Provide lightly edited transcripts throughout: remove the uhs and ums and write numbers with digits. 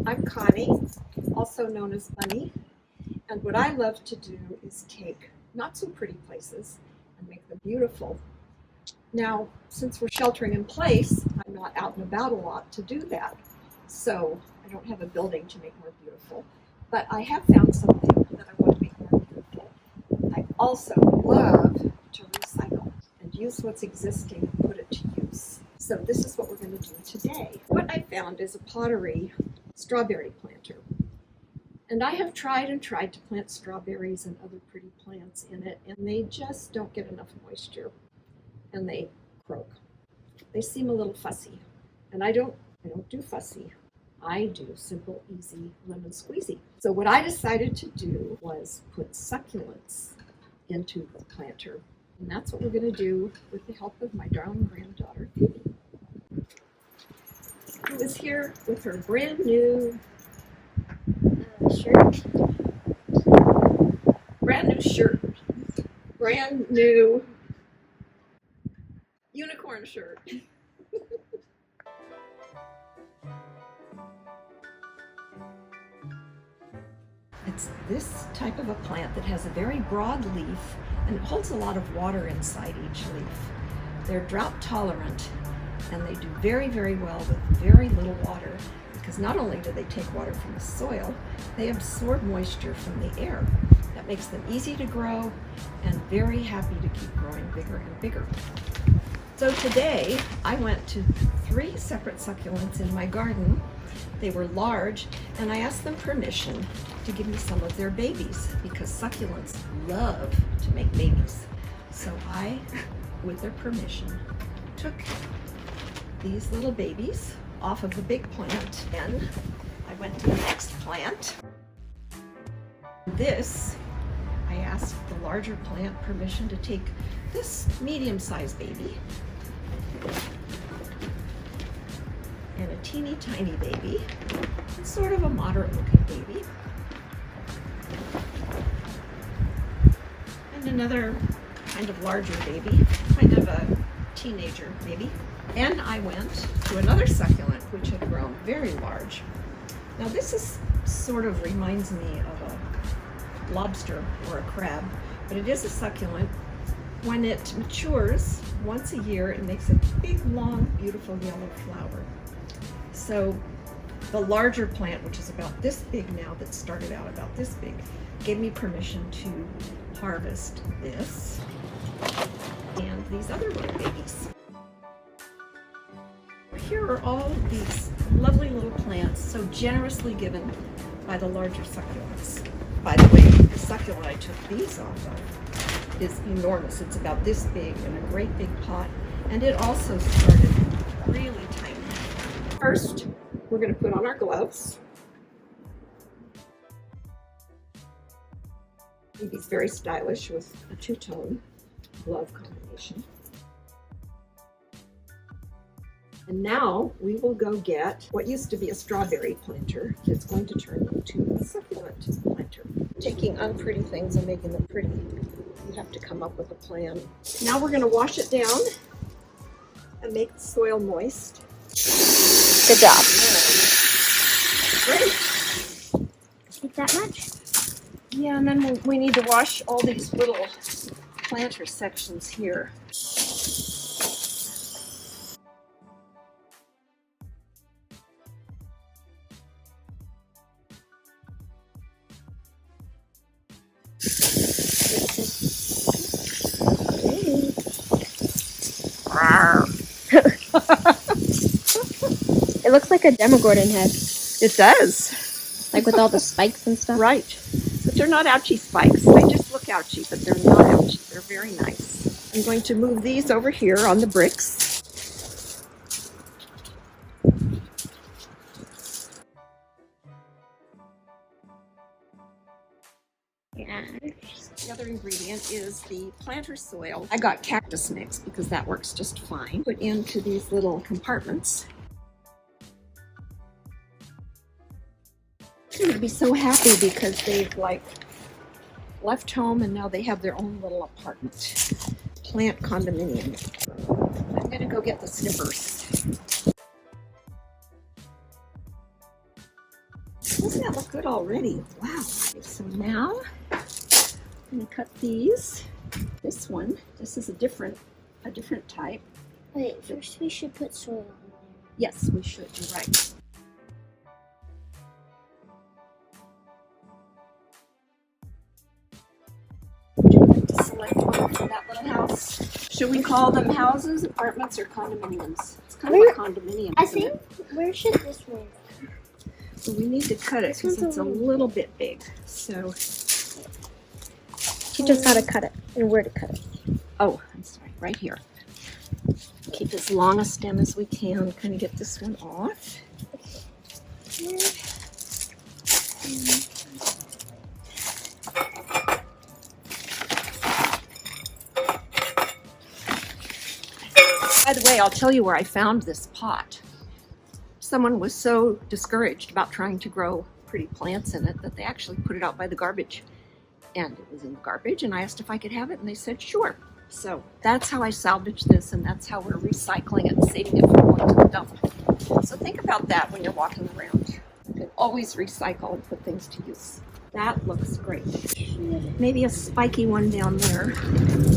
I'm Connie, also known as Bunny, and what I love to do is take not so pretty places and make them beautiful. Now, since we're sheltering in place, I'm not out and about a lot to do that, so I don't have a building to make more beautiful, but I have found something that I want to make more beautiful. I also love to recycle and use what's existing and put it to use. So this is what we're going to do today. What I found is a pottery strawberry planter. And I have tried and tried to plant strawberries and other pretty plants in it, and they just don't get enough moisture, and they croak. They seem a little fussy, and I don't do fussy. I do simple, easy lemon squeezy. So what I decided to do was put succulents into the planter, and that's what we're going to do with the help of my darling granddaughter, Phoebe, who is here with her brand new shirt. Brand new shirt. Brand new unicorn shirt. It's this type of a plant that has a very broad leaf and it holds a lot of water inside each leaf. They're drought tolerant and they do very, very well with very little water, because not only do they take water from the soil, they absorb moisture from the air. That makes them easy to grow and very happy to keep growing bigger and bigger. So today I went to 3 separate succulents in my garden. They were large, and I asked them permission to give me some of their babies, because succulents love to make babies. So I, with their permission, took these little babies off of the big plant, and I went to the next plant. This, I asked the larger plant permission to take this medium-sized baby and a teeny tiny baby, and sort of a moderate looking baby, and another kind of larger baby, kind of a teenager maybe. And I went to another succulent which had grown very large. Now this is sort of reminds me of a lobster or a crab, but it is a succulent. When it matures once a year, it makes a big, long, beautiful yellow flower. So the larger plant, which is about this big now, that started out about this big, gave me permission to harvest this and these other little babies. Here are all these lovely little plants, so generously given by the larger succulents. By the way, the succulent I took these off of is enormous. It's about this big in a great big pot, and it also started really tiny. First, we're going to put on our gloves. Phoebe's very stylish with a two-tone glove combination. And now we will go get what used to be a strawberry planter that's going to turn into a succulent planter. Taking unpretty things and making them pretty, you have to come up with a plan. Now we're going to wash it down and make the soil moist. Good job. Great. Take that much? Yeah, and then we need to wash all these little planter sections here. It looks like a Demogorgon head. It does. Like with all the spikes and stuff. Right. But they're not ouchy spikes. They just look ouchy, but they're not ouchy. They're very nice. I'm going to move these over here on the bricks. Yeah. The other ingredient is the planter soil. I got cactus mix because that works just fine. Put into these little compartments. They're going to be so happy because they've left home and now they have their own little apartment. Plant condominium. I'm going to go get the snippers. Doesn't that look good already? Wow. Okay, so now I'm going to cut these. This one, this is a different type. Wait, first we should put soil in there. Yes, we should. You're right. Would you like to select one for that little house? Should we call them houses, apartments, or condominiums? It's kind of a condominium. I isn't think, it? where should this one go? So we need to cut it because it's a little bit big. So Teach us how to cut it and where to cut it. oh, I'm sorry, right here. Keep as long a stem as we can. Kind of get this one off. By the way, I'll tell you where I found this pot. Someone was so discouraged about trying to grow pretty plants in it that they actually put it out by the garbage. And it was in the garbage, and I asked if I could have it, and they said sure. So that's how I salvaged this, and that's how we're recycling it and saving it from going to the dump. So think about that when you're walking around. You can always recycle and put things to use. That looks great. Maybe a spiky one down there.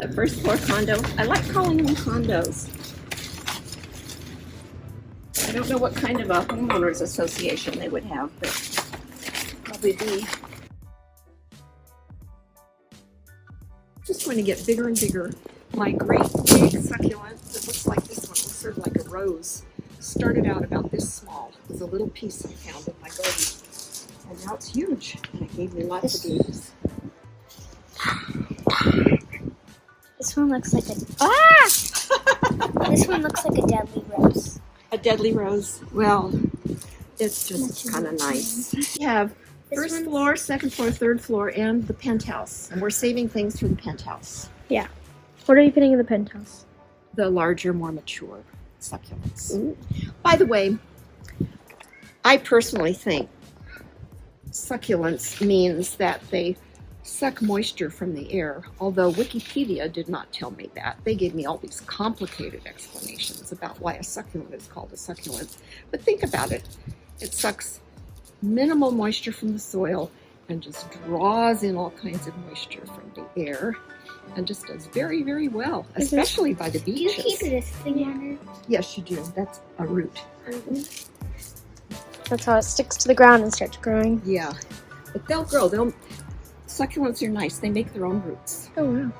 A first floor condo. I like calling them condos. I don't know what kind of a homeowners association they would have, but probably be. Just going to get bigger and bigger. My great big succulent that looks like this one, looks sort of like a rose, started out about this small. It was a little piece I found in my garden. And now it's huge, and it gave me lots of babies. This one looks like a This one looks like a deadly rose. A deadly rose. Well, it's just kind of nice. We have first floor, second floor, third floor, and the penthouse. And we're saving things for the penthouse. Yeah. What are you putting in the penthouse? The larger, more mature succulents. Ooh. By the way, I personally think succulents means that they suck moisture from the air, although Wikipedia did not tell me that. They gave me all these complicated explanations about why a succulent is called a succulent. But think about it. It sucks minimal moisture from the soil and just draws in all kinds of moisture from the air and just does very, very well, especially by the Do you beaches. keep this thing on it? Yes, you do. That's a root. That's how it sticks to the ground and starts growing. Yeah, but they'll grow. Succulents are nice. They make their own roots. Oh, wow.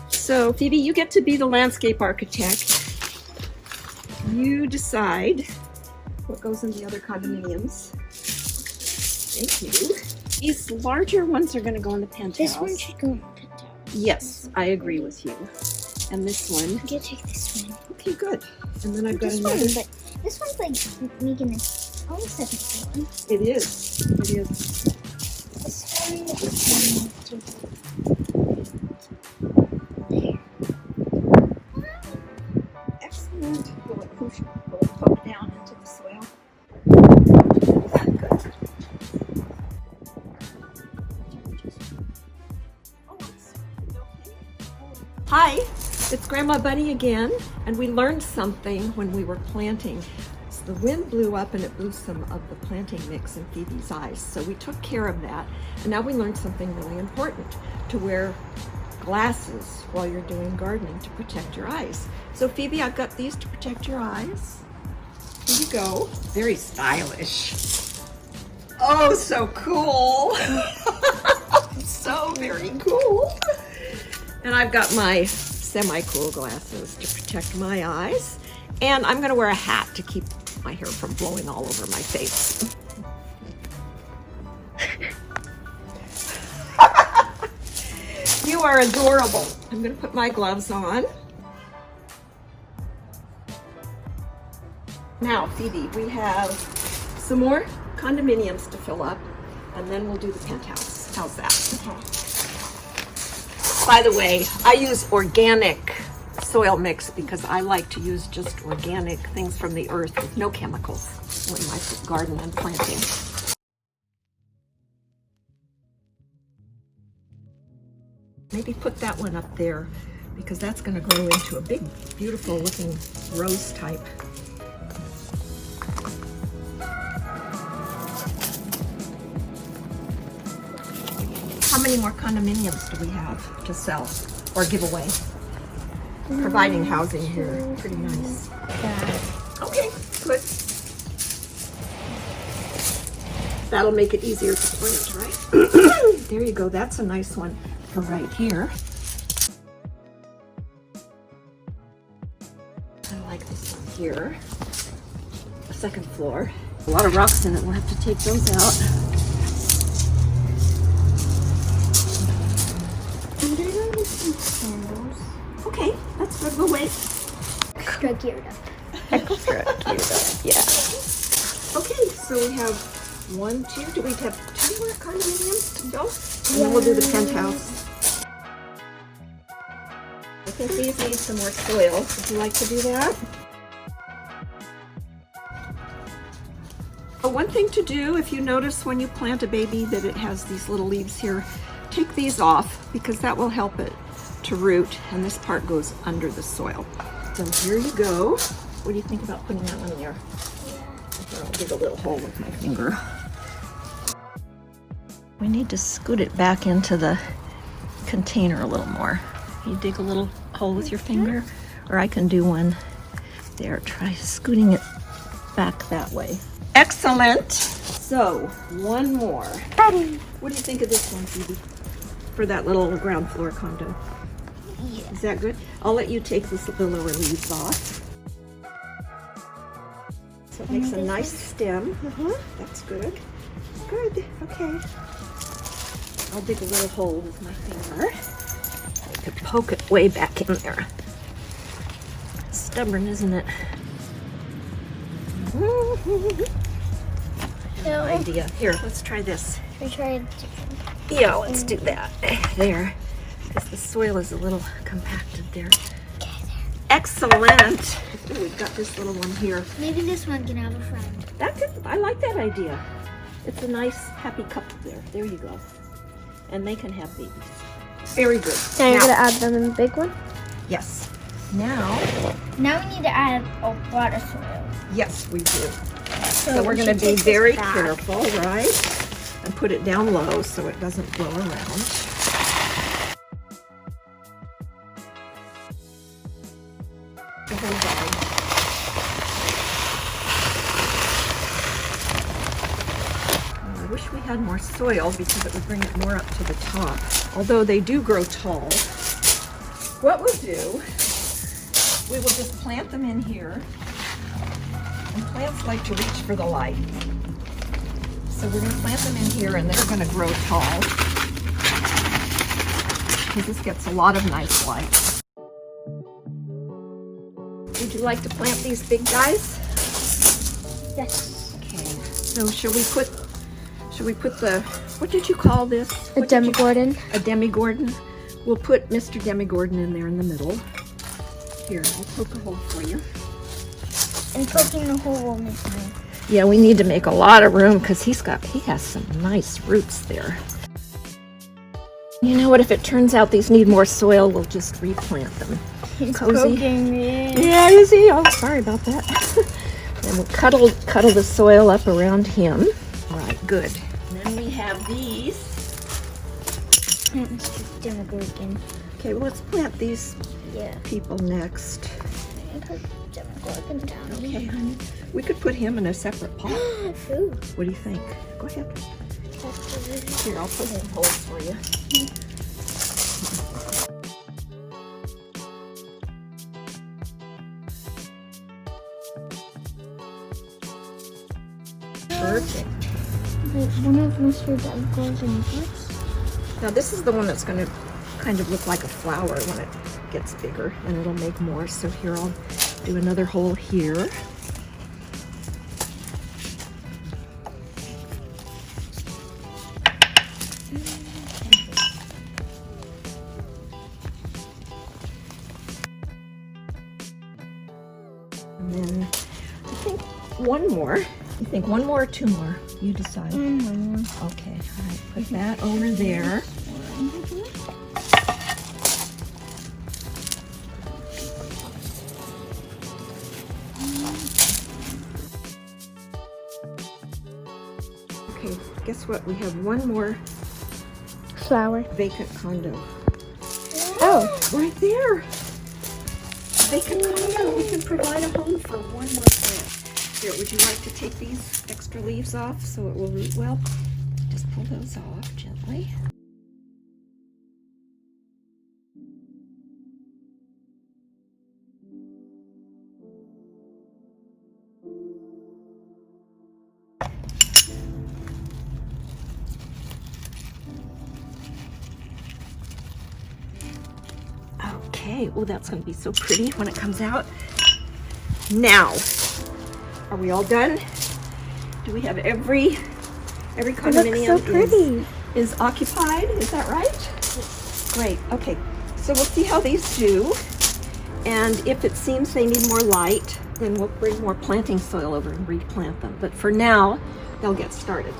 So, Phoebe, you get to be the landscape architect. You decide what goes in the other condominiums. Thank you. These larger ones are going to go in the penthouse. This one should go in the penthouse. Yes, I agree with you. And this one. I'm gonna take this one. Okay, good. And then I've got This another. one, but this one's like making this all the second floor. It is. It is. This one is going to Excellent. Will it poke down into the soil? Good. Hi, it's Grandma Bunny again, and we learned something when we were planting. So the wind blew up and it blew some of the planting mix in Phoebe's eyes. So we took care of that, and now we learned something really important: to wear glasses while you're doing gardening to protect your eyes. So Phoebe, I've got these to protect your eyes. Here you go. Very stylish. Oh, so cool. So very cool. And I've got my semi-cool glasses to protect my eyes. And I'm gonna wear a hat to keep my hair from blowing all over my face. You are adorable. I'm gonna put my gloves on. Now, Phoebe, we have some more condominiums to fill up, and then we'll do the penthouse. How's that? By the way, I use organic soil mix because I like to use just organic things from the earth with no chemicals in my garden and planting. Maybe put that one up there because that's going to grow into a big, beautiful looking rose type. How many more condominiums do we have to sell or give away? Providing housing here. Pretty nice. Okay, good. That'll make it easier to plant, right? There you go. That's a nice one for right here. I like this one here. The second floor. A lot of rocks in it. We'll have to take those out. And there's gonna be some candles. Okay, that's good. We'll wait. Extra geared up. Extra cute. Yeah. Okay, so we have 1, 2. Do we have 2 more condominiums to go? And then we'll do the penthouse. I think these need some more soil. Would you like to do that? One thing to do, if you notice when you plant a baby that it has these little leaves here, take these off because that will help it to root, and this part goes under the soil. So here you go. What do you think about putting that one in there? Here, I'll dig a little hole with my finger. We need to scoot it back into the container a little more. You dig a little hole with your finger, or I can do one there. Try scooting it back that way. Excellent. So, one more. Buddy. What do you think of this one, Phoebe? For that little ground floor condo. Yeah. Is that good? I'll let you take the lower leaves off. So it makes a nice stem. That's good. Good. Okay. I'll dig a little hole with my finger. I could poke it way back in there. Stubborn, isn't it? No Idea. Here, let's try this. We tried. Yeah, let's do that. There. Because the soil is a little compacted there. Excellent. Ooh, we've got this little one here. Maybe this one can have a friend. That's it. I like that idea. It's a nice, happy couple there. There you go. And they can have babies. Very good. Now you're gonna add them in the big one? Yes. Now, Now we need to add a lot of soil. yes, we do. So So we're we going to should be take this very back. careful, right? And put it down low so it doesn't blow around. The whole bag. Oh, I wish we had more soil because it would bring it more up to the top. Although they do grow tall. What we'll do, we will just plant them in here. And plants like to reach for the light. So we're going to plant them in here and they're going to grow tall. Because this gets a lot of nice light. Would you like to plant these big guys? Yes. Okay. So should we put the, what did you call this? A Demogorgon. A Demogorgon. We'll put Mr. Demogorgon in there in the middle. Here, I'll poke a hole for you. And poking the hole will make mine. Yeah, we need to make a lot of room because he has some nice roots there. You know what, if it turns out these need more soil, we'll just replant them. He's Cozy. poking me. Yeah, you see? Oh, sorry about that. And we'll cuddle the soil up around him. All right, good. And then we have these. Mr. Demogorgon. Okay, well, let's plant these Yeah. people next. I put Demogorgon down. Okay, honey. We could put him in a separate pot. Ooh. What do you think? Go ahead. Here, I'll put some holes for you. Perfect. One of Mr. Demogorgon's. Now this is the one that's going to kind of look like a flower when it gets bigger, and it'll make more. So here I'll do another hole here. And then I think one more. You think one more or two more? You decide. Okay, all right, put that over there. guess what? We have one more Flower. vacant condo. Oh, Right there. Vacant condo. We can provide a home for one more plant. Here, would you like to take these extra leaves off so it will root well? Just pull those off gently. Okay, well that's going to be so pretty when it comes out. Now, are we all done? Do we have every it condominium looks so pretty. is occupied? Is that right? Great. Okay, so we'll see how these do, and if it seems they need more light, then we'll bring more planting soil over and replant them. But for now, they'll get started.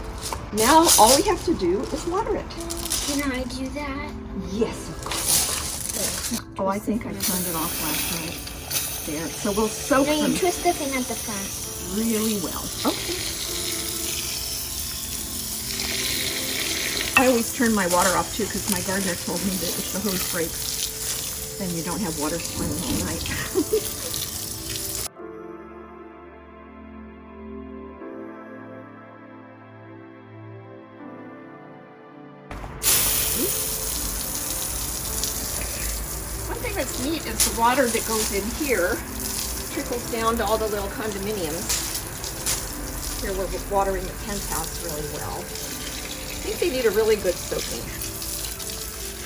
Now, all we have to do is water it. Can I do that? Yes, of course. Oh, I think I turned it off last night. There. So we'll soak No, you them twist the thing at the front. really well. Okay. I always turn my water off too because my gardener told me that if the hose breaks, then you don't have water spoiling all night. One thing that's neat is the water that goes in here trickles down to all the little condominiums. Here we're watering the penthouse really well. I think they need a really good soaking.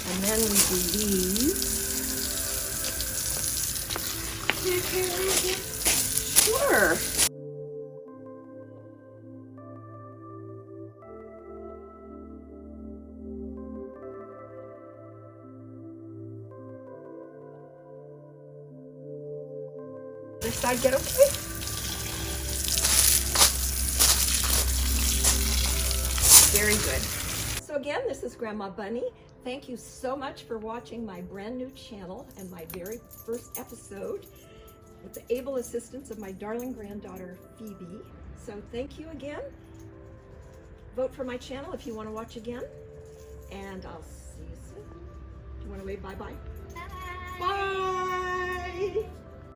And then we do these. Sure. Other side get okay? Very good. So again, this is Grandma Bunny. Thank you so much for watching my brand new channel and my very first episode with the able assistance of my darling granddaughter, Phoebe. So thank you again. Vote for my channel if you want to watch again. And I'll see you soon. Do you want to wave bye-bye? Bye. Bye!